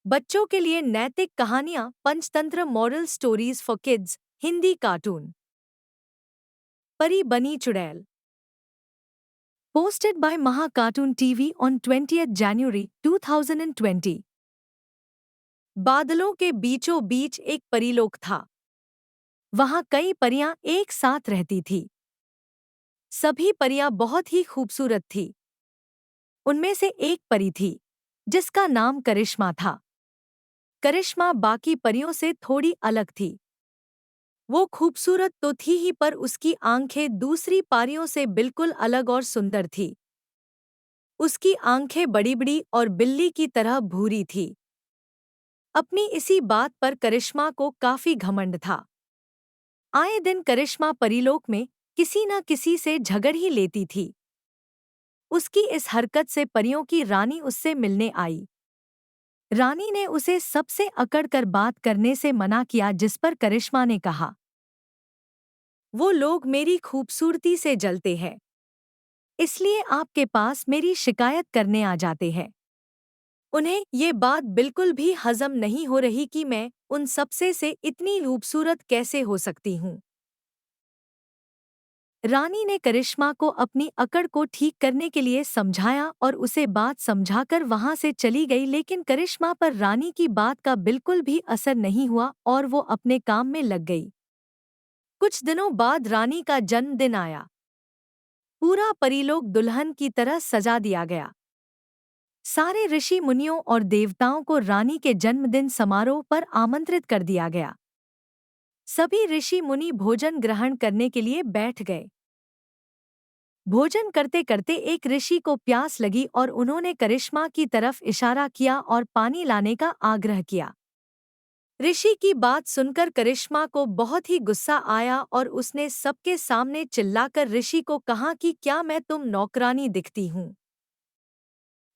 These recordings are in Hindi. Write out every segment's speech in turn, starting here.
बच्चों के लिए नैतिक कहानियां Panchatantra moral stories for kids Hindi cartoon. परी बनी चुड़ैल। पोस्टेड बाय महा cartoon TV on 20th January 2020। बादलों के बीचों बीच एक परीलोक था। वहां कई परियां एक साथ रहती थीं। सभी परियां बहुत ही खूबसूरत थीं। उनमें से एक परी थी जिसका नाम करिश्मा था। करिश्मा बाकी परियों से थोड़ी अलग थी। वो खूबसूरत तो थी ही, पर उसकी आंखें दूसरी परियों से बिल्कुल अलग और सुंदर थी। उसकी आंखें बड़ी बड़ी और बिल्ली की तरह भूरी थी। अपनी इसी बात पर करिश्मा को काफी घमंड था। आए दिन करिश्मा परीलोक में किसी न किसी से झगड़ ही लेती थी। उसकी इस हरकत से परियों की रानी उससे मिलने आई। रानी ने उसे सबसे अकड़ कर बात करने से मना किया, जिस पर करिश्मा ने कहा, वो लोग मेरी खूबसूरती से जलते हैं, इसलिए आपके पास मेरी शिकायत करने आ जाते हैं। उन्हें ये बात बिल्कुल भी हजम नहीं हो रही कि मैं उन सबसे से इतनी खूबसूरत कैसे हो सकती हूँ। रानी ने करिश्मा को अपनी अकड़ को ठीक करने के लिए समझाया और उसे बात समझाकर वहां से चली गई, लेकिन करिश्मा पर रानी की बात का बिल्कुल भी असर नहीं हुआ और वो अपने काम में लग गई। कुछ दिनों बाद रानी का जन्मदिन आया। पूरा परीलोक दुल्हन की तरह सजा दिया गया। सारे ऋषि मुनियों और देवताओं को रानी के जन्मदिन समारोह पर आमंत्रित कर दिया गया। सभी ऋषि मुनि भोजन ग्रहण करने के लिए बैठ गए। भोजन करते करते एक ऋषि को प्यास लगी और उन्होंने करिश्मा की तरफ इशारा किया और पानी लाने का आग्रह किया। ऋषि की बात सुनकर करिश्मा को बहुत ही गुस्सा आया और उसने सबके सामने चिल्लाकर ऋषि को कहा कि क्या मैं तुम नौकरानी दिखती हूँ।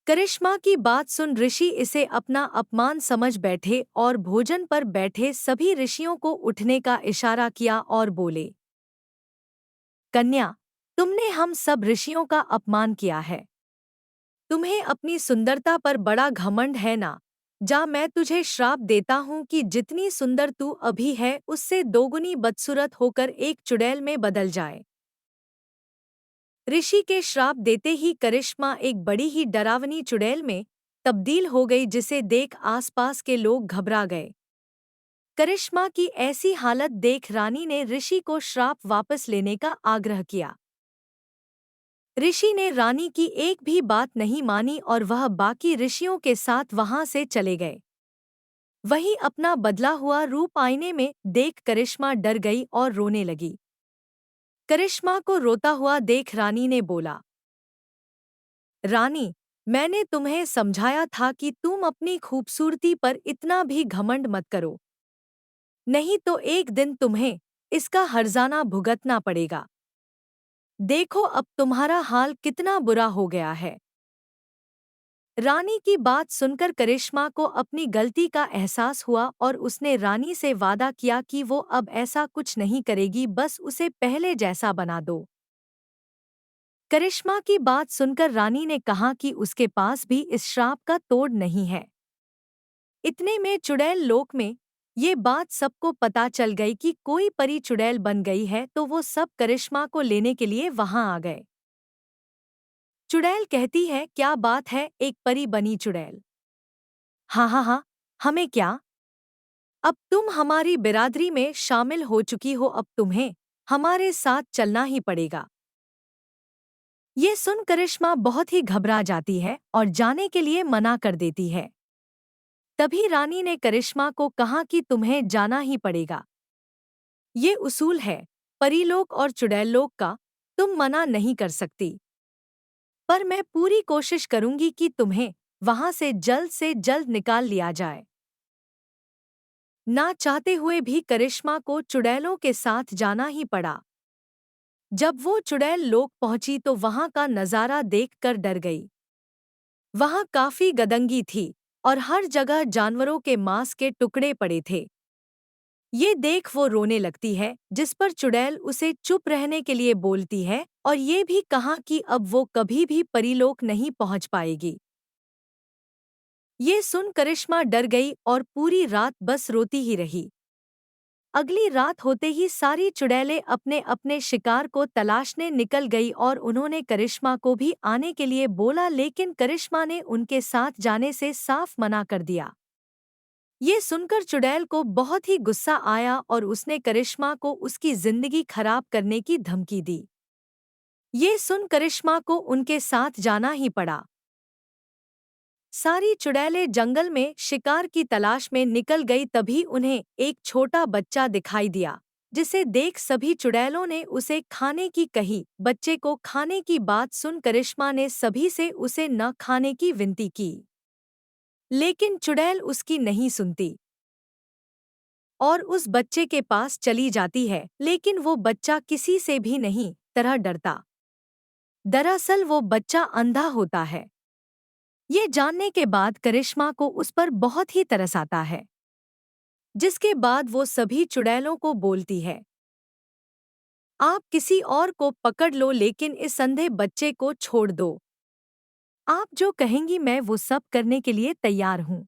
करिश्मा की बात सुन ऋषि इसे अपना अपमान समझ बैठे और भोजन पर बैठे सभी ऋषियों को उठने का इशारा किया और बोले, कन्या, तुमने हम सब ऋषियों का अपमान किया है। तुम्हें अपनी सुंदरता पर बड़ा घमंड है ना। जा, मैं तुझे श्राप देता हूँ कि जितनी सुंदर तू अभी है उससे दोगुनी बदसूरत होकर एक चुड़ैल में बदल जाए। ऋषि के श्राप देते ही करिश्मा एक बड़ी ही डरावनी चुड़ैल में तब्दील हो गई, जिसे देख आसपास के लोग घबरा गए। करिश्मा की ऐसी हालत देख रानी ने ऋषि को श्राप वापस लेने का आग्रह किया। ऋषि ने रानी की एक भी बात नहीं मानी और वह बाकी ऋषियों के साथ वहां से चले गए। वही अपना बदला हुआ रूप आईने में देख करिश्मा डर गई और रोने लगी। करिश्मा को रोता हुआ देख रानी ने बोला, रानी, मैंने तुम्हें समझाया था कि तुम अपनी खूबसूरती पर इतना भी घमंड मत करो, नहीं तो एक दिन तुम्हें इसका हर्जाना भुगतना पड़ेगा। देखो अब तुम्हारा हाल कितना बुरा हो गया है। रानी की बात सुनकर करिश्मा को अपनी गलती का एहसास हुआ और उसने रानी से वादा किया कि वो अब ऐसा कुछ नहीं करेगी, बस उसे पहले जैसा बना दो। करिश्मा की बात सुनकर रानी ने कहा कि उसके पास भी इस श्राप का तोड़ नहीं है। इतने में चुड़ैल लोक में ये बात सबको पता चल गई कि कोई परी चुड़ैल बन गई है, तो वो सब करिश्मा को लेने के लिए वहां आ गए। चुड़ैल कहती है, क्या बात है, एक परी बनी चुड़ैल। हाँ हाँ हाँ, हमें क्या, अब तुम हमारी बिरादरी में शामिल हो चुकी हो, अब तुम्हें हमारे साथ चलना ही पड़ेगा। ये सुन करिश्मा बहुत ही घबरा जाती है और जाने के लिए मना कर देती है। तभी रानी ने करिश्मा को कहा कि तुम्हें जाना ही पड़ेगा। ये उसूल है परीलोक और चुड़ैलोक का, तुम मना नहीं कर सकती। पर मैं पूरी कोशिश करूंगी कि तुम्हें वहां से जल्द निकाल लिया जाए। ना चाहते हुए भी करिश्मा को चुड़ैलों के साथ जाना ही पड़ा। जब वो चुड़ैल लोक पहुंची तो वहां का नजारा देखकर डर गई। वहां काफी गदंगी थी और हर जगह जानवरों के मांस के टुकड़े पड़े थे। ये देख वो रोने लगती है, जिस पर चुड़ैल उसे चुप रहने के लिए बोलती है और ये भी कहा कि अब वो कभी भी परीलोक नहीं पहुंच पाएगी। ये सुन करिश्मा डर गई और पूरी रात बस रोती ही रही। अगली रात होते ही सारी चुड़ैलें अपने अपने शिकार को तलाशने निकल गई और उन्होंने करिश्मा को भी आने के लिए बोला, लेकिन करिश्मा ने उनके साथ जाने से साफ मना कर दिया। ये सुनकर चुड़ैल को बहुत ही गुस्सा आया और उसने करिश्मा को उसकी जिंदगी खराब करने की धमकी दी। ये सुन करिश्मा को उनके साथ जाना ही पड़ा। सारी चुड़ैलें जंगल में शिकार की तलाश में निकल गई। तभी उन्हें एक छोटा बच्चा दिखाई दिया, जिसे देख सभी चुड़ैलों ने उसे खाने की कही। बच्चे को खाने की बात सुन करिश्मा ने सभी से उसे न खाने की विनती की, लेकिन चुड़ैल उसकी नहीं सुनती और उस बच्चे के पास चली जाती है, लेकिन वो बच्चा किसी से भी नहीं तरह डरता। दरअसल वो बच्चा अंधा होता है। ये जानने के बाद करिश्मा को उस पर बहुत ही तरस आता है, जिसके बाद वो सभी चुड़ैलों को बोलती है, आप किसी और को पकड़ लो लेकिन इस अंधे बच्चे को छोड़ दो। आप जो कहेंगी मैं वो सब करने के लिए तैयार हूँ।